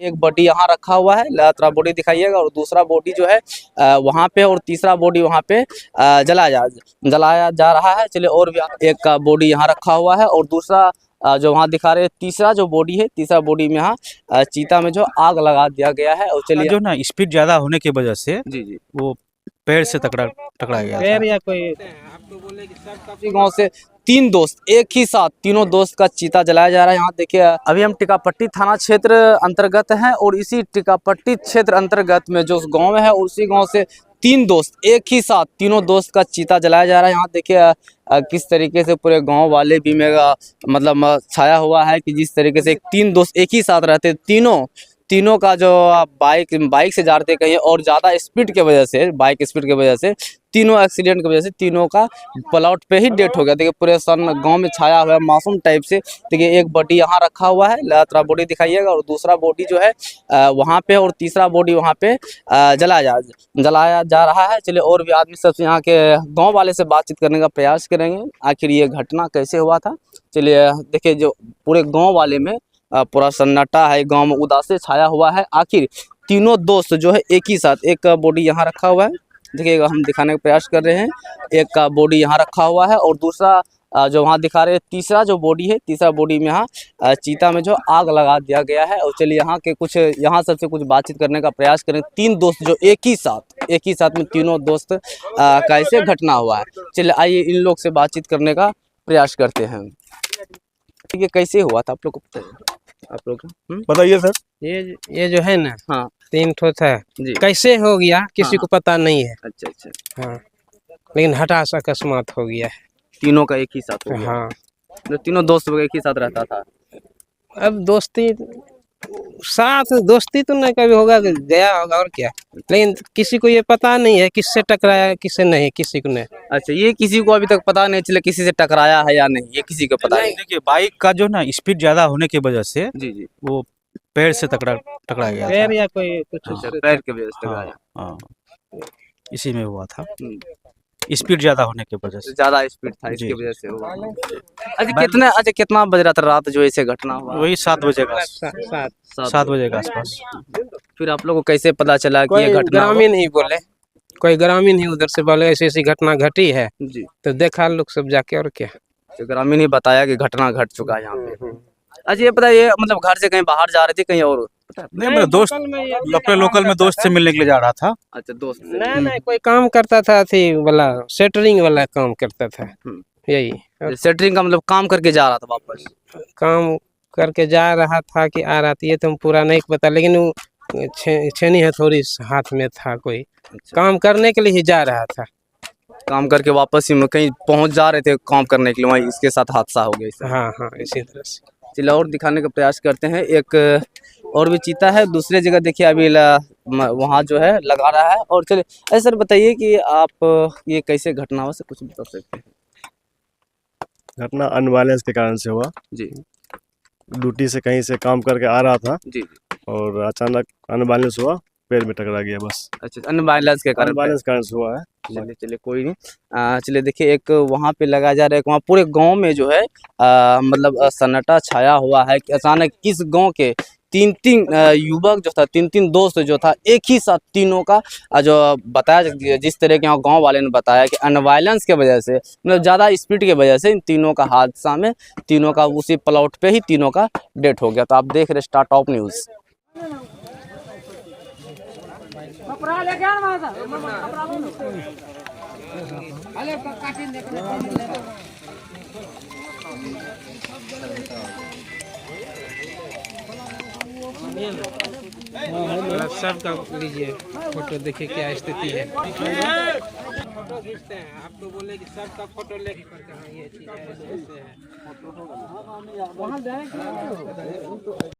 एक बॉडी यहाँ रखा हुआ है, लगातार बॉडी दिखाइएगा, और दूसरा बॉडी जो है वहाँ पे, और तीसरा बॉडी वहाँ पे जलाया जा रहा है। चलिए, और भी एक का बॉडी यहाँ रखा हुआ है, और दूसरा जो वहाँ दिखा रहे हैं, तीसरा जो बॉडी है, तीसरा बॉडी में यहाँ चीता में जो आग लगा दिया गया है। और चलिए, जो ना स्पीड ज्यादा होने की वजह से जी वो पेड़ से टकरा गया था। पेड़ या कोई आपको बोले कि सर काफी गांव से 3 दोस्त एक ही साथ, तीनों दोस्त का चीता जलाया जा रहा है। यहाँ देखिए, अभी हम टीकापट्टी थाना क्षेत्र अंतर्गत हैं, और इसी टीकापट्टी क्षेत्र अंतर्गत में जो गांव है, उसी गांव से 3 दोस्त एक ही साथ, तीनों दोस्त का चीता जलाया जा रहा है। यहाँ देखिए किस तरीके से पूरे गांव वाले भी में मतलब छाया हुआ है कि जिस तरीके से 3 दोस्त एक ही साथ रहते, तीनों का जो बाइक से जा रहे थे कहीं, और ज़्यादा स्पीड के वजह से, बाइक स्पीड की वजह से, तीनों एक्सीडेंट की वजह से तीनों का प्लॉट पे ही डेथ हो गया। देखिए, पूरे सन गांव में छाया हुआ है मासूम टाइप से। देखिए, एक बॉडी यहाँ रखा हुआ है, लगातार बॉडी दिखाइएगा, और दूसरा बॉडी जो है वहाँ पे, और तीसरा बॉडी वहाँ पे जलाया जा रहा है। चलिए, और भी आदमी सबसे यहाँ के गाँव वाले से बातचीत करने का प्रयास करेंगे, आखिर ये घटना कैसे हुआ था। चलिए, देखिए, जो पूरे गाँव वाले में पूरा सन्नाटा है, गांव में उदासी छाया हुआ है। आखिर तीनों दोस्त जो है एक ही साथ, एक का बॉडी यहाँ रखा हुआ है, देखिएगा, हम दिखाने का प्रयास कर रहे हैं। एक का बॉडी यहाँ रखा हुआ है, और दूसरा जो वहाँ दिखा रहे हैं, तीसरा जो बॉडी है, तीसरा बॉडी में यहाँ चीता में जो आग लगा दिया गया है। और चलिए, यहाँ सबसे कुछ बातचीत करने का प्रयास करें। 3 दोस्त जो एक ही साथ में तीनों दोस्त कैसे घटना हुआ है। चलिए, आइए इन लोग से बातचीत करने का प्रयास करते हैं। ये कैसे हुआ था, आप लोग को पता है? आप लोग बताइए सर। ये जो है ना, हाँ, 3 ठो था जी। कैसे हो गया किसी को पता नहीं है। अच्छा। हाँ, लेकिन हठात अकस्मात हो गया है। तीनों का एक ही साथ हो गया। हाँ, जो तीनों दोस्त एक ही साथ रहता था। अब दोस्ती तो नहीं कभी होगा, गया होगा और क्या, लेकिन किसी को ये पता नहीं है किससे टकराया किससे नहीं, किसी को नहीं। अच्छा, ये किसी को अभी तक पता नहीं चला किसी से टकराया है या नहीं, ये किसी को पता नहीं। देखिए, बाइक का जो ना स्पीड ज्यादा होने की वजह से जी वो पेड़ से टकरा गया था। पैर या कोई कुछ पैर के वजह से टकराया। हाँ, इसी में हुआ था, हम्म। स्पीड ज्यादा होने की वजह से। ज्यादा स्पीड था, इसकी वजह से हुआ। अच्छा, कितना बज रहा था रात जो ऐसे घटना हुआ? वही 7 बजे का 7 बजे के आसपास। फिर आप लोग को कैसे पता चला कि ये कोई घटना हुआ? ग्रामीण ही बोले, कोई ग्रामीण ही उधर से बोले ऐसी ऐसी घटना घटी है, जी, तो देखा लोग सब जाके, और क्या। तो ग्रामीण ही बताया कि घटना घट चुका है यहाँ पे। अच्छा, ये पता ये मतलब घर से कहीं बाहर जा रहे थे कहीं और? नहीं, मेरा दोस्त अपने लोकल में दोस्त से मिलने के लिए जा रहा था। अच्छा, दोस्त से। नहीं, कोई काम करता था, थी वाला सेटरिंग वाला काम करता था, यही सेटरिंग का मतलब काम करके जा रहा था वापस? काम करके जा रहा था कि आ रहा था, ये तो पूरा नहीं पता, लेकिन वो छेनी हथौड़ी हाथ में था, कोई काम करने के लिए ही जा रहा था। काम करके वापस ही कहीं पहुंच जा रहे थे काम करने के लिए, वहीं इसके साथ हादसा हो गया। हाँ, इसी तरह से। चलिए, और दिखाने का प्रयास करते हैं। एक और भी चीता है दूसरे जगह, देखिए अभी वहाँ जो है लगा रहा है। और चलिए, ऐसे सर बताइए कि आप ये कैसे घटना हुआ से कुछ बता सकते हैं? घटना अनबैलेंस के कारण से हुआ जी। ड्यूटी से कहीं से काम करके आ रहा था जी। और अचानक अनबैलेंस हुआ, पेड़ में टकरा गया बस। अच्छा, अनबैलेंस के कारण? अनबैलेंस कारण से हुआ है। चलिए कोई नहीं। चलिए, देखिए, एक वहाँ पे लगा जा रहा है, वहाँ पूरे गांव में जो है मतलब सन्नाटा छाया हुआ है कि अचानक इस गांव के 3 युवक जो था, 3 दोस्त जो था, एक ही साथ तीनों का जो बताया, जिस तरह के यहाँ गांव वाले ने बताया कि अनवायलेंस के वजह से, मतलब ज़्यादा स्पीड की वजह से इन तीनों का हादसा में तीनों का उसी प्लॉट पे ही तीनों का डेथ हो गया। तो आप देख रहे स्टार टॉप न्यूज़। सबका लीजिए फोटो, देखिए क्या स्थिति है। फोटो खींचते हैं, आपको बोले कि सबका फोटो लेके करके, ये चीज है।